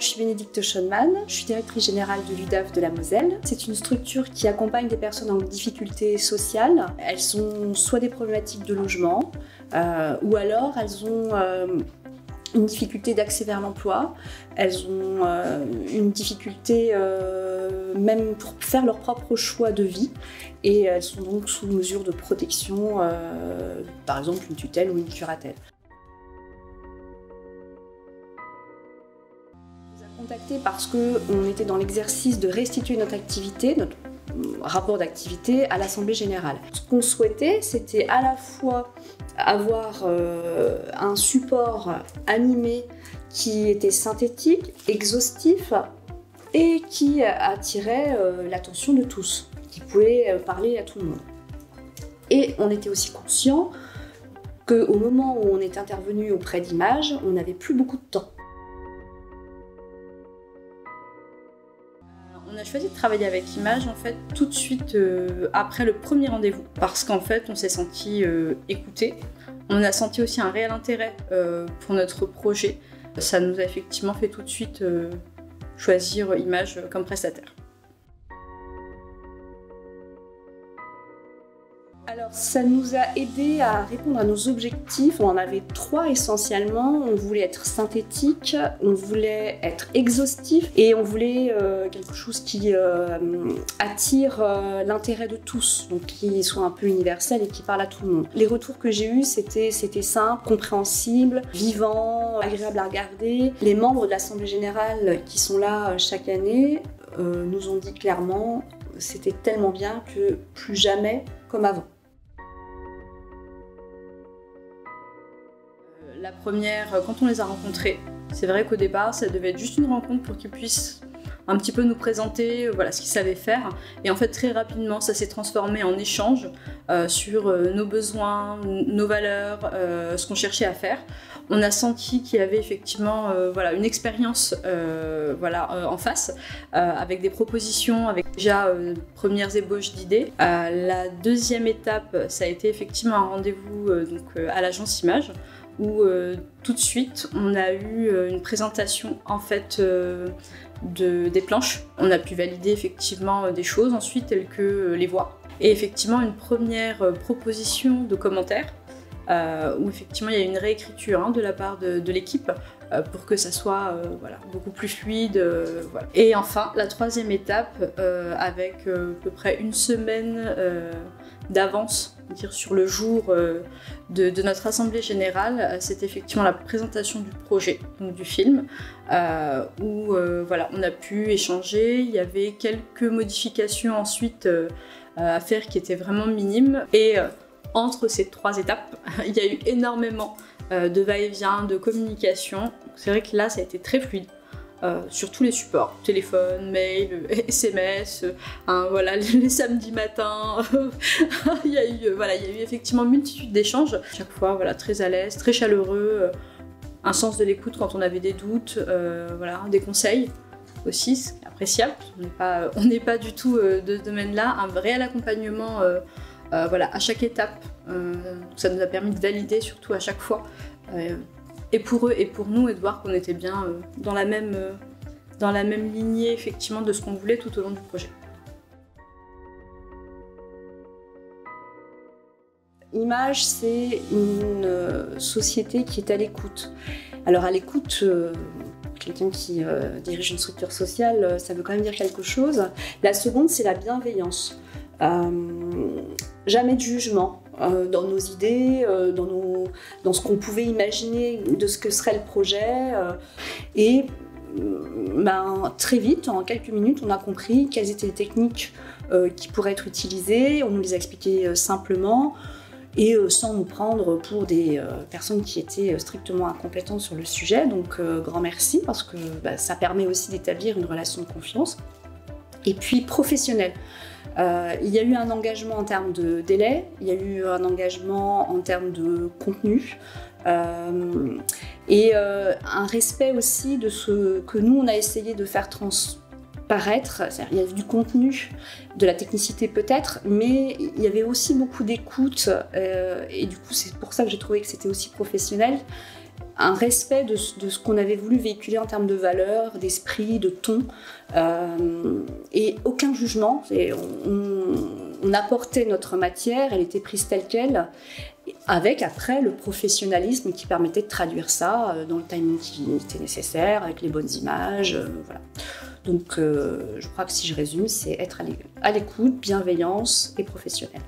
je suis Bénédicte Schonman, je suis directrice générale de l'UDAF de la Moselle. C'est une structure qui accompagne des personnes en difficulté sociale. Elles ont soit des problématiques de logement, ou alors elles ont une difficulté d'accès vers l'emploi, elles ont une difficulté même pour faire leur propre choix de vie, et elles sont donc sous mesure de protection, par exemple une tutelle ou une curatelle. On nous a contactés parce qu'on était dans l'exercice de restituer notre activité, notre rapport d'activité à l'Assemblée Générale. Ce qu'on souhaitait, c'était à la fois avoir un support animé qui était synthétique, exhaustif et qui attirait l'attention de tous, qui pouvait parler à tout le monde. Et on était aussi conscient qu'au moment où on est intervenu auprès d'Image, on n'avait plus beaucoup de temps. On a choisi de travailler avec Image en fait tout de suite après le premier rendez-vous, parce qu'en fait on s'est senti écouté. On a senti aussi un réel intérêt pour notre projet. Ça nous a effectivement fait tout de suite choisir Image comme prestataire. Alors, ça nous a aidé à répondre à nos objectifs. On en avait 3 essentiellement. On voulait être synthétique, on voulait être exhaustif et on voulait quelque chose qui attire l'intérêt de tous, donc qui soit un peu universel et qui parle à tout le monde. Les retours que j'ai eus, c'était simple, compréhensible, vivant, agréable à regarder. Les membres de l'Assemblée Générale qui sont là chaque année nous ont dit clairement c'était tellement bien que plus jamais comme avant. La première, quand on les a rencontrés, c'est vrai qu'au départ, ça devait être juste une rencontre pour qu'ils puissent un petit peu nous présenter voilà, ce qu'ils savaient faire. Et en fait, très rapidement, ça s'est transformé en échange sur nos besoins, nos valeurs, ce qu'on cherchait à faire. On a senti qu'il y avait effectivement voilà, une expérience en face, avec des propositions, avec déjà premières ébauches d'idées. La deuxième étape, ça a été effectivement un rendez-vous à l'agence Image, où tout de suite on a eu une présentation en fait des planches. On a pu valider effectivement des choses ensuite telles que les voix et effectivement une première proposition de commentaires où effectivement il y a une réécriture de la part de l'équipe pour que ça soit voilà, beaucoup plus fluide. Voilà. Et enfin la troisième étape avec à peu près une semaine d'avance sur le jour de notre assemblée générale, c'est effectivement la présentation du projet, donc du film, où voilà, on a pu échanger. Il y avait quelques modifications ensuite à faire qui étaient vraiment minimes. Et entre ces 3 étapes, il y a eu énormément de va-et-vient, de communication. C'est vrai que là, ça a été très fluide. Sur tous les supports, téléphone, mail, SMS, voilà, les samedis matins, il y a eu effectivement une multitude d'échanges. Chaque fois, voilà, très à l'aise, très chaleureux, un sens de l'écoute quand on avait des doutes, voilà, des conseils aussi, c'est appréciable. On n'est pas du tout de ce domaine-là, un réel accompagnement voilà, à chaque étape. Ça nous a permis de valider surtout à chaque fois. Et pour eux et pour nous, et de voir qu'on était bien dans la même lignée effectivement de ce qu'on voulait tout au long du projet. Image, c'est une société qui est à l'écoute. Alors à l'écoute, quelqu'un qui dirige une structure sociale, ça veut quand même dire quelque chose. La seconde, c'est la bienveillance. Jamais de jugement dans nos idées, dans ce qu'on pouvait imaginer de ce que serait le projet. Et très vite, en quelques minutes, on a compris quelles étaient les techniques qui pourraient être utilisées. On nous les a expliquées simplement et sans nous prendre pour des personnes qui étaient strictement incompétentes sur le sujet. Donc grand merci, parce que ça permet aussi d'établir une relation de confiance. Et puis professionnelle. Il y a eu un engagement en termes de délai, il y a eu un engagement en termes de contenu et un respect aussi de ce que nous on a essayé de faire transparaître. Il y avait du contenu, de la technicité peut-être, mais il y avait aussi beaucoup d'écoute et du coup c'est pour ça que j'ai trouvé que c'était aussi professionnel. un respect de ce qu'on avait voulu véhiculer en termes de valeurs, d'esprit, de ton, et aucun jugement. On apportait notre matière, elle était prise telle qu'elle, avec après le professionnalisme qui permettait de traduire ça dans le timing qui était nécessaire, avec les bonnes images, voilà. Donc je crois que si je résume, c'est être à l'écoute, bienveillance et professionnel.